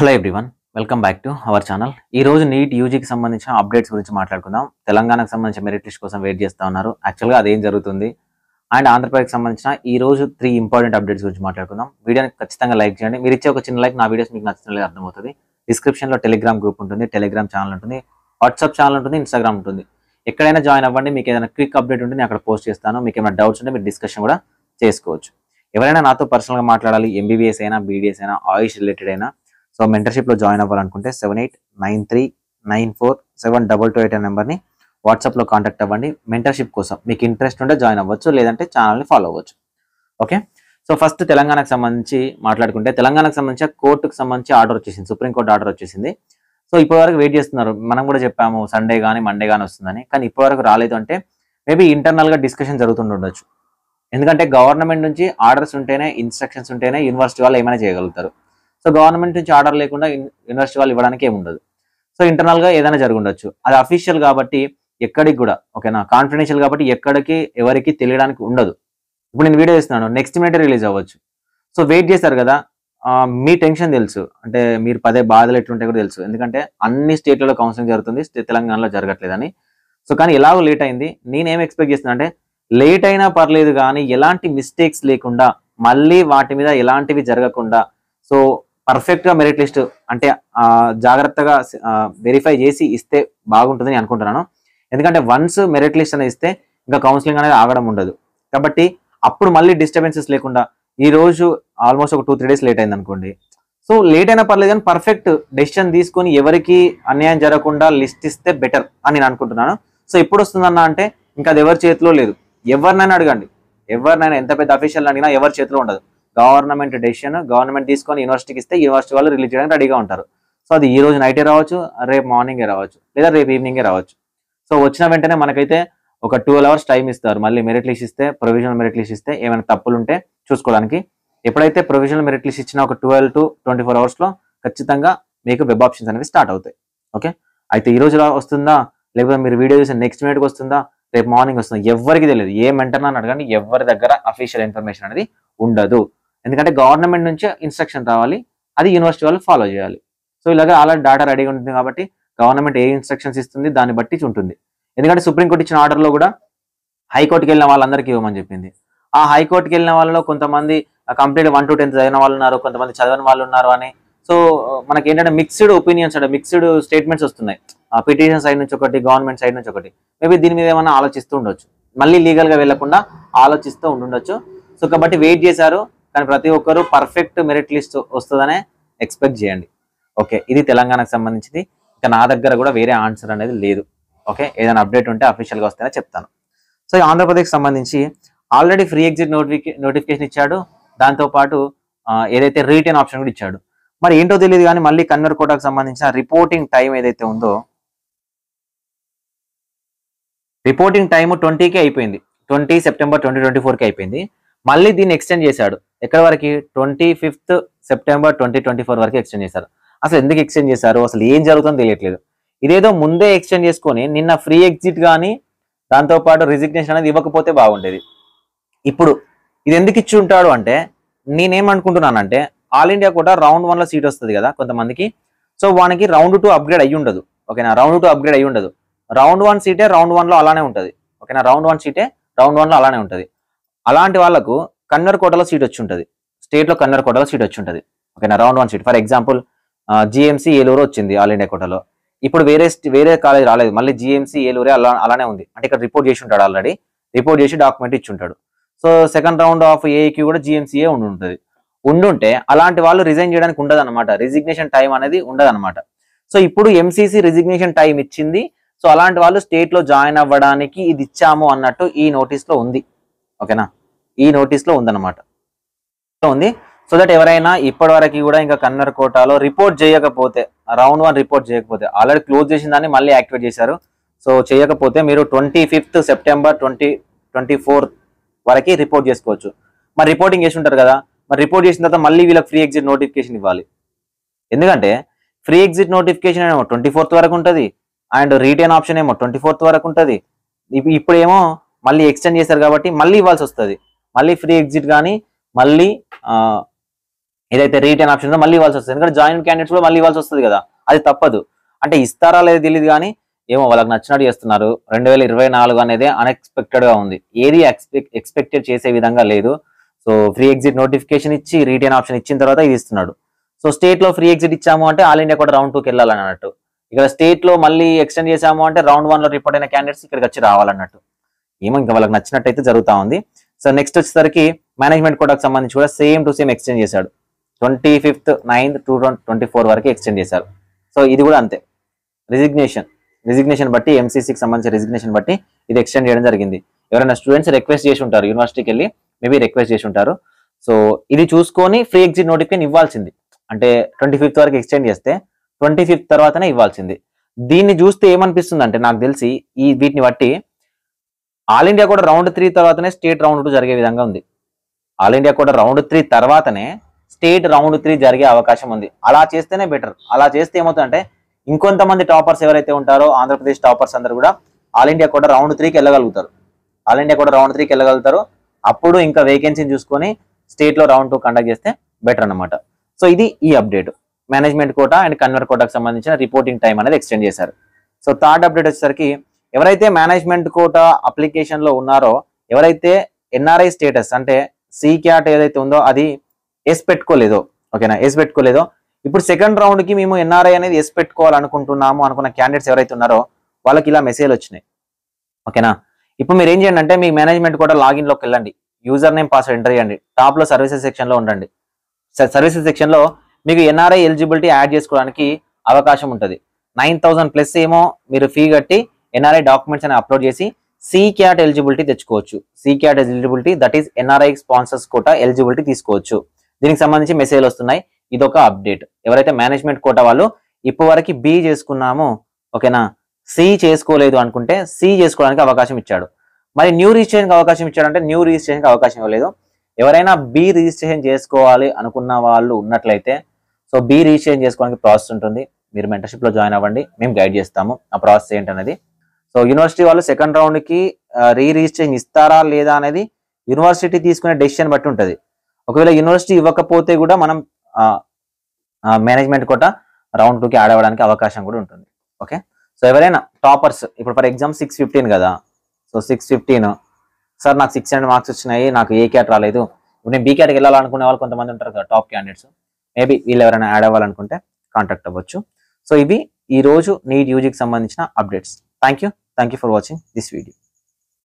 Hello everyone, welcome back to our channel. ఈ రోజు neat యూజీకి సంబంధించిన అప్డేట్స్ గురించి మాట్లాడుకుందాం. తెలంగాణకు సంబంధించిన మెరిట్ లిస్ట్ కోసం వెయిట్ చేస్తూ ఉన్నారు. యాక్చువల్గా అదేం జరుగుతుంది అండ్ ఆంధ్రప్రదేశ్కి సంబంధించిన ఈ రోజు 3 ఇంపార్టెంట్ అప్డేట్స్ గురించి మాట్లాడుకుందాం. వీడియోని ఖచ్చితంగా లైక్ చేయండి. మీరు ఇచ్చే ఒక చిన్న లైక్ నా వీడియోస్ మీకు నచ్చినట్లయితే అర్థమవుతుంది. డిస్క్రిప్షన్లో టెలిగ్రామ్ గ్రూప్ ఉంటుంది, టెలిగ్రామ్ ఛానల్ ఉంటుంది, వాట్సాప్ ఛానల్ ఉంటుంది, ఇన్స్టాగ్రామ్ ఉంటుంది. ఎక్కడైనా జాయిన్ అవ్వండి. మీకు ఏదైనా క్విక్ అప్డేట్ ఉంటే నేను అక్కడ పోస్ట్ చేస్తాను. మీకు ఏమైనా డౌట్స్ ఉంటే మీరు డిస్కషన్ కూడా చేసుకోవచ్చు. ఎవరైనా నాతో పర్సనల్గా మాట్లాడాలి, ఎంబీబీఎస్ అయినా, బీడీఎస్ అయినా, ఆయుష్ రిలేటెడ్ అయినా, సో మెంటర్షిప్లో జాయిన్ అవ్వాలనుకుంటే 7893947228 అనే నెంబర్ని వాట్సాప్లో కాంటాక్ట్ అవ్వండి. మెంటర్షిప్ కోసం మీకు ఇంట్రెస్ట్ ఉంటే జాయిన్ అవ్వచ్చు, లేదంటే ఛానల్ని ఫాలో అవ్వచ్చు. ఓకే, సో ఫస్ట్ తెలంగాణకు సంబంధించి మాట్లాడుకుంటే, తెలంగాణకు సంబంధించి కోర్టుకు సంబంధించి ఆర్డర్ వచ్చేసింది, సుప్రీంకోర్టు ఆర్డర్ వచ్చేసింది. సో ఇప్పటివరకు వెయిట్ చేస్తున్నారు. మనం కూడా చెప్పాము సండే కానీ మండే కానీ వస్తుందని, కానీ ఇప్పటివరకు రాలేదు. అంటే మేబీ ఇంటర్నల్గా డిస్కషన్ జరుగుతుండొచ్చు. ఎందుకంటే గవర్నమెంట్ నుంచి ఆర్డర్స్ ఉంటేనే, ఇన్స్ట్రక్షన్స్ ఉంటేనే యూనివర్సిటీ వాళ్ళు ఏమైనా చేయగలుగుతారు. సో గవర్నమెంట్ నుంచి ఆర్డర్ లేకుండా యూనివర్సిటీ వాళ్ళు ఇవ్వడానికి ఏముండదు. సో ఇంటర్నల్గా ఏదైనా జరుగుండొచ్చు. అది అఫీషియల్ కాబట్టి ఎక్కడికి కూడా, ఓకేనా, కాన్ఫిడెన్షియల్ కాబట్టి ఎక్కడికి ఎవరికి తెలియడానికి ఉండదు. ఇప్పుడు నేను వీడియో చేస్తున్నాను, నెక్స్ట్ మినిట్ రిలీజ్ అవ్వచ్చు. సో వెయిట్ చేస్తారు కదా, మీ టెన్షన్ తెలుసు, అంటే మీరు పదే బాధలు ఎట్లుంటే కూడా తెలుసు. ఎందుకంటే అన్ని స్టేట్లలో కౌన్సిలింగ్ జరుగుతుంది, తెలంగాణలో జరగట్లేదని. సో కానీ ఎలాగో లేట్ అయింది. నేనేం ఎక్స్పెక్ట్ చేస్తున్నా అంటే, లేట్ అయినా పర్లేదు కానీ ఎలాంటి మిస్టేక్స్ లేకుండా, మళ్ళీ వాటి మీద ఎలాంటివి జరగకుండా, సో పర్ఫెక్ట్గా మెరిట్ లిస్ట్ అంటే జాగ్రత్తగా వెరిఫై చేసి ఇస్తే బాగుంటుందని అనుకుంటున్నాను. ఎందుకంటే వన్స్ మెరిట్ లిస్ట్ అనేది ఇస్తే ఇంకా కౌన్సిలింగ్ అనేది ఆగడం ఉండదు. కాబట్టి అప్పుడు మళ్ళీ డిస్టర్బెన్సెస్ లేకుండా, ఈ రోజు ఆల్మోస్ట్ ఒక 2-3 డేస్ లేట్ అయింది అనుకోండి. సో లేట్ అయినా పర్లేదు కానీ పర్ఫెక్ట్ డెసిషన్ తీసుకొని ఎవరికి అన్యాయం జరగకుండా లిస్ట్ ఇస్తే బెటర్ అని నేను అనుకుంటున్నాను. సో ఎప్పుడు వస్తుందన్న అంటే ఇంకా అది ఎవరి చేతిలో లేదు. ఎవరినైనా అడగండి, ఎవరినైనా ఎంత పెద్ద అఫీషియల్ అడిగినా ఎవరి చేతిలో ఉండదు. గవర్నమెంట్ డెసిషన్ గవర్నమెంట్ తీసుకొని యూనివర్సిటీకి ఇస్తే యూనివర్సిటీ వాళ్ళు రిలీజ్ చేయడానికి రెడీగా ఉంటారు. సో అది ఈ రోజు నైటే రావచ్చు, రేపు మార్నింగే రావచ్చు, లేదా రేపు ఈవినింగే రావచ్చు. సో వచ్చిన వెంటనే మనకైతే ఒక 12 hours టైం ఇస్తారు. మళ్ళీ మెరిట్ లిస్ట్ ఇస్తే, ప్రొవిజనల్ మెరిట్ లిస్ట్ ఇస్తే ఏమైనా తప్పులు ఉంటే చూసుకోవడానికి. ఎప్పుడైతే ప్రొవిజనల్ మెరిట్ లిస్ట్ ఇచ్చిన ఒక 12 to 24 hours ఖచ్చితంగా మీకు వెబ్ ఆప్షన్స్ అనేవి స్టార్ట్ అవుతాయి. ఓకే, అయితే ఈ రోజు వస్తుందా, లేకపోతే మీరు వీడియో చూసి నెక్స్ట్ మినిట్కి వస్తుందా, రేపు మార్నింగ్ వస్తుందా, ఎవరికి తెలియదు. ఏ మెంటర్ అని అడగండి, ఎవరి దగ్గర అఫీషియల్ ఇన్ఫర్మేషన్ అనేది ఉండదు. ఎందుకంటే గవర్నమెంట్ నుంచే ఇన్స్ట్రక్షన్ రావాలి, అది యూనివర్సిటీ వాళ్ళు ఫాలో చేయాలి. సో ఇలాగా అలా డేటా రెడీగా ఉంటుంది కాబట్టి గవర్నమెంట్ ఏ ఇన్స్ట్రక్షన్స్ ఇస్తుంది దాన్ని బట్టి ఉంటుంది. ఎందుకంటే సుప్రీంకోర్టు ఇచ్చిన ఆర్డర్లో కూడా హైకోర్టుకి వెళ్ళిన వాళ్ళందరికీ ఇవ్వమని చెప్పింది. ఆ హైకోర్టుకి వెళ్ళిన వాళ్ళలో కొంతమంది కంప్లీట్ 1 to 10 చదివిన వాళ్ళు ఉన్నారు, కొంతమంది చదవని వాళ్ళు ఉన్నారు అని. సో మనకి ఏంటంటే మిక్స్డ్ ఒపీనియన్స్, అంటే మిక్స్డ్ స్టేట్మెంట్స్ వస్తున్నాయి. పిటిషన్ సైడ్ నుంచి ఒకటి, గవర్నమెంట్ సైడ్ నుంచి ఒకటి. మేబీ దీని మీద ఏమైనా ఆలోచిస్తూ ఉండొచ్చు, మళ్ళీ లీగల్గా వెళ్లకుండా ఆలోచిస్తూ ఉండొచ్చు. సో కాబట్టి వెయిట్ చేశారు, కానీ ప్రతి ఒక్కరు పర్ఫెక్ట్ మెరిట్ లిస్ట్ వస్తుందనే ఎక్స్పెక్ట్ చేయండి. ఓకే, ఇది తెలంగాణకు సంబంధించింది. ఇంకా నా దగ్గర కూడా వేరే ఆన్సర్ అనేది లేదు. ఓకే, ఏదైనా అప్డేట్ ఉంటే అఫీషియల్గా వస్తేనే చెప్తాను. సో ఆంధ్రప్రదేశ్కి సంబంధించి ఆల్రెడీ ఫ్రీ ఎగ్జిట్ నోటిఫికేషన్ ఇచ్చాడు. దాంతోపాటు ఏదైతే రీటెన్ ఆప్షన్ కూడా ఇచ్చాడు. మరి ఏంటో తెలియదు కానీ మళ్ళీ కన్వర్ కోటాకు సంబంధించిన రిపోర్టింగ్ టైం ఏదైతే ఉందో, రిపోర్టింగ్ టైం 20కి అయిపోయింది. 20 September 2024కి అయిపోయింది. మళ్ళీ దీన్ని ఎక్స్టెండ్ చేశాడు. ఎక్కడ వరకు? 25th September 2024 వరకు ఎక్స్టెండ్ చేశారు. అసలు ఎందుకు ఎక్స్టెండ్ చేశారు, అసలు ఏం జరుగుతుందో తెలియట్లేదు. ఇదేదో ముందే ఎక్స్టెండ్ చేసుకొని నిన్న ఫ్రీ ఎగ్జిట్ కానీ దాంతోపాటు రిజిగ్నేషన్ అనేది ఇవ్వకపోతే బాగుండేది. ఇప్పుడు ఇది ఎందుకు ఇచ్చి ఉంటాడు అంటే, నేనేమనుకుంటున్నానంటే ఆల్ ఇండియా కూడా రౌండ్ 1లో సీట్ వస్తుంది కదా కొంతమందికి. సో వానికి రౌండ్ 2 అప్గ్రేడ్ అయ్యి ఉండదు. ఓకేనా, రౌండ్ 2 అప్గ్రేడ్ అయ్యి ఉండదు. రౌండ్ 1 సీటే రౌండ్ 1లో అలానే ఉంటుంది. ఓకేనా, రౌండ్ 1 సీటే రౌండ్ 1లో అలానే ఉంటుంది. అలాంటి వాళ్ళకు కన్వర్ కోటాలో సీట్ వచ్చి ఉంటుంది, స్టేట్లో కన్వర్ కోటాలో సీట్ వచ్చి ఉంటుంది. ఓకేనా, round 1 seat. For example GMC Eluru వచ్చింది ఆల్ ఇండియా కోటాలో. ఇప్పుడు వేరే కాలేజ్ రాలేదు, మళ్ళీ జిఎంసీ ఏలూరే అలానే ఉంది. అంటే ఇక్కడ రిపోర్ట్ చేసి ఉంటాడు, ఆల్రెడీ రిపోర్ట్ చేసి డాక్యుమెంట్ ఇచ్చి ఉంటాడు. సో సెకండ్ రౌండ్ ఆఫ్ ఏకి కూడా జిఎంసీఏ ఉంటుంది. ఉండుంటే అలాంటి వాళ్ళు రిజైన్ చేయడానికి ఉండదు అనమాట, రిజిగ్నేషన్ టైం అనేది ఉండదు అనమాట. సో ఇప్పుడు ఎంసీసీ రిజిగ్నేషన్ టైం ఇచ్చింది. సో అలాంటి వాళ్ళు స్టేట్లో జాయిన్ అవ్వడానికి ఇది ఇచ్చాము అన్నట్టు ఈ నోటీస్లో ఉంది. ఓకేనా, ఈ నోటీస్లో ఉందన్నమాట, ఉంది. సో దట్ ఎవరైనా ఇప్పటి వరకు కూడా ఇంకా కన్నర్ కోటాలో రిపోర్ట్ చేయకపోతే, రౌండ్ 1 రిపోర్ట్ చేయకపోతే, ఆల్రెడీ క్లోజ్ చేసిన దాన్ని మళ్ళీ యాక్టివేట్ చేశారు. సో చేయకపోతే మీరు 25th September 2024 వరకు రిపోర్ట్ చేసుకోవచ్చు. మరి రిపోర్టింగ్ చేసి ఉంటారు కదా, మరి రిపోర్ట్ చేసిన తర్వాత మళ్ళీ వీళ్ళకి ఫ్రీ ఎగ్జిట్ నోటిఫికేషన్ ఇవ్వాలి. ఎందుకంటే ఫ్రీ ఎగ్జిట్ నోటిఫికేషన్ ఏమో 24th వరకు ఉంటుంది, అండ్ రీటైన్ ఆప్షన్ ఏమో 24th వరకు ఉంటుంది. ఇప్పుడేమో మళ్ళీ ఎక్స్టెండ్ చేశారు కాబట్టి మళ్ళీ ఇవ్వాల్సి వస్తుంది. మళ్ళీ ఫ్రీ ఎగ్జిట్ కానీ మళ్ళీ ఏదైతే రీటైన్ ఆప్షన్ ఉందో మళ్ళీ ఇవ్వాల్సి వస్తుంది. ఎందుకంటే జాయిన్ క్యాండిడేట్స్ కూడా మళ్ళీ ఇవ్వాల్సి వస్తుంది కదా, అది తప్పదు. అంటే ఇస్తారా లేదో తెలియదు కానీ ఏమో వాళ్ళకి నచ్చినట్టు చేస్తున్నారు. 2024 అనేది అన్ఎక్స్పెక్టెడ్ గా ఉంది, ఏది ఎక్స్పెక్టెడ్ చేసే విధంగా లేదు. సో ఫ్రీ ఎగ్జిట్ నోటిఫికేషన్ ఇచ్చి రీటైన్ ఆప్షన్ ఇచ్చిన తర్వాత ఇది ఇస్తున్నాడు. సో స్టేట్ లో ఫ్రీ ఎగ్జిట్ ఇచ్చాము అంటే ఆల్ ఇండియా కూడా రౌండ్ 2కి వెళ్ళాలని అన్నట్టు. ఇక్కడ స్టేట్ లో మళ్ళీ ఎక్స్టెండ్ చేసాము అంటే రౌండ్ 1 లో రిపోర్ట్ అయిన క్యాండిడేట్స్ ఇక్కడికి వచ్చి రావాలన్నట్టు. ఏమో ఇంకా వాళ్ళకి నచ్చినట్టు అయితే జరుగుతా ఉంది. సో నెక్స్ట్ వచ్చేసరికి మేనేజ్మెంట్ కోటాకు సంబంధించి కూడా సేమ్ టు సేమ్ ఎక్స్టెండ్ చేశాడు. 25th 9th 2024 వరకు ఎక్స్టెండ్ చేశారు. సో ఇది కూడా అంతే, రిజిగ్నేషన్ బట్టి ఎంసీసీకి సంబంధించిన రిజిగ్నేషన్ బట్టి ఇది ఎక్స్టెండ్ చేయడం జరిగింది. ఎవరైనా స్టూడెంట్స్ రిక్వెస్ట్ చేసి ఉంటారు, యూనివర్సిటీకి వెళ్ళి మేబీ రిక్వెస్ట్ చేసి ఉంటారు. సో ఇది చూసుకొని ఫ్రీ ఎగ్జిట్ నోటిఫికేషన్ ఇవ్వాల్సింది. అంటే 25th వరకు ఎక్స్టెండ్ చేస్తే 25th తర్వాతనే ఇవ్వాల్సింది. దీన్ని చూస్తే ఏమనిపిస్తుంది అంటే నాకు తెలిసి వీటిని బట్టి ఆల్ ఇండియా కూడా రౌండ్ 3 తర్వాతనే స్టేట్ రౌండ్ 2 జరిగే విధంగా ఉంది. ఆల్ ఇండియా కూడా రౌండ్ 3 తర్వాతనే స్టేట్ రౌండ్ 3 జరిగే అవకాశం ఉంది. అలా చేస్తేనే బెటర్. అలా చేస్తే ఏమవుతుందంటే ఇంకొంతమంది టాపర్స్ ఎవరైతే ఉంటారో ఆంధ్రప్రదేశ్ టాపర్స్ అందరూ కూడా ఆల్ ఇండియా కూడా రౌండ్ 3కి వెళ్ళగలుగుతారు. అప్పుడు ఇంకా వేకెన్సీని చూసుకొని స్టేట్ లో రౌండ్ 2 కండక్ట్ చేస్తే బెటర్ అన్నమాట. సో ఇది ఈ అప్డేట్. మేనేజ్మెంట్ కోటా అండ్ కన్వర్ కోటాకు సంబంధించిన రిపోర్టింగ్ టైం అనేది ఎక్స్టెండ్ చేశారు. సో థర్డ్ అప్డేట్ వచ్చేసరికి ఎవరైతే మేనేజ్మెంట్ కోటా అప్లికేషన్ లో ఉన్నారో, ఎవరైతే ఎన్ఆర్ఐ స్టేటస్ అంటే సి క్యాట్ ఏదైతే ఉందో అది ఎస్ పెట్టుకోలేదో, ఓకేనా, ఎస్ పెట్టుకోలేదో, ఇప్పుడు సెకండ్ రౌండ్ కి మేము ఎన్ఆర్ఐ అనేది ఎస్ పెట్టుకోవాలనుకుంటున్నాము అనుకున్న క్యాండిడేట్స్ ఎవరైతే ఉన్నారో వాళ్ళకి ఇలా మెసేజ్ వచ్చినాయి, ఓకేనా. ఇప్పుడు మీరు ఏం చేయండి అంటే మీ మేనేజ్మెంట్ కోటా లాగిన్ లోకి వెళ్ళండి, యూజర్ నేమ్ పాస్వర్డ్ ఎంటర్ చేయండి, టాప్ లో సర్వీసెస్ సెక్షన్ లో ఉండండి. సర్వీసెస్ సెక్షన్ లో మీకు ఎన్ఆర్ఐ ఎలిజిబిలిటీ యాడ్ చేసుకోవడానికి అవకాశం ఉంటుంది. 9,000 ప్లస్ ఏమో మీరు ఫీ కట్టి ఎన్ఆర్ఐ డాక్యుమెంట్స్ అని అప్లోడ్ చేసి సి క్యాట్ ఎలిజిబిలిటీ తెచ్చుకోవచ్చు. C CAT eligibility that is NRI sponsors quota eligibility తీసుకోవచ్చు. దీనికి సంబంధించి మెసేజ్లు వస్తున్నాయి. ఇదొక అప్డేట్. ఎవరైతే మేనేజ్మెంట్ కోటా వాళ్ళు ఇప్పటి వరకు బి చేసుకున్నామో, ఓకేనా, సి చేసుకోలేదు అనుకుంటే సి చేసుకోవడానికి అవకాశం ఇచ్చాడు. మరి న్యూ రిజిస్ట్రేషన్కి అవకాశం ఇచ్చాడంటే న్యూ రిజిస్ట్రేషన్కి అవకాశం ఇవ్వలేదు. ఎవరైనా బి రిజిస్ట్రేషన్ చేసుకోవాలి అనుకున్న వాళ్ళు ఉన్నట్లయితే సో బి రిజిస్ట్రేషన్ చేసుకోవడానికి ప్రాసెస్ ఉంటుంది. మీరు మెంటర్షిప్ లో జాయిన్ అవ్వండి, మేము గైడ్ చేస్తాము ఆ ప్రాసెస్ ఏంటనేది. సో యూనివర్సిటీ వాళ్ళు సెకండ్ రౌండ్ కి రిజిస్ట్రేషన్ ఇస్తారా లేదా అనేది యూనివర్సిటీ తీసుకునే డెసిషన్ బట్టి ఉంటుంది. ఒకవేళ యూనివర్సిటీ ఇవ్వకపోతే కూడా మనం మేనేజ్మెంట్ కోటా రౌండ్ 2కి యాడ్ అవ్వడానికి అవకాశం కూడా ఉంటుంది. ఓకే, సో ఎవరైనా టాపర్స్ ఇప్పుడు ఫర్ ఎగ్జామ్ 615 కదా, సో 615 సార్ నాకు 600 మార్క్స్ వచ్చినాయి, నాకు ఏ క్యాట్ రాలేదు, ఇప్పుడు నేను బీ క్యాట్కి వెళ్ళాలనుకునే వాళ్ళు కొంతమంది ఉంటారు కదా టాప్ క్యాండిడేట్స్, మేబీ వీళ్ళు ఎవరైనా యాడ్ అవ్వాలనుకుంటే కాంటాక్ట్ అవ్వచ్చు. సో ఇవి ఈ రోజు నీట్ యూజీకి సంబంధించిన updates. Thank you for watching this video.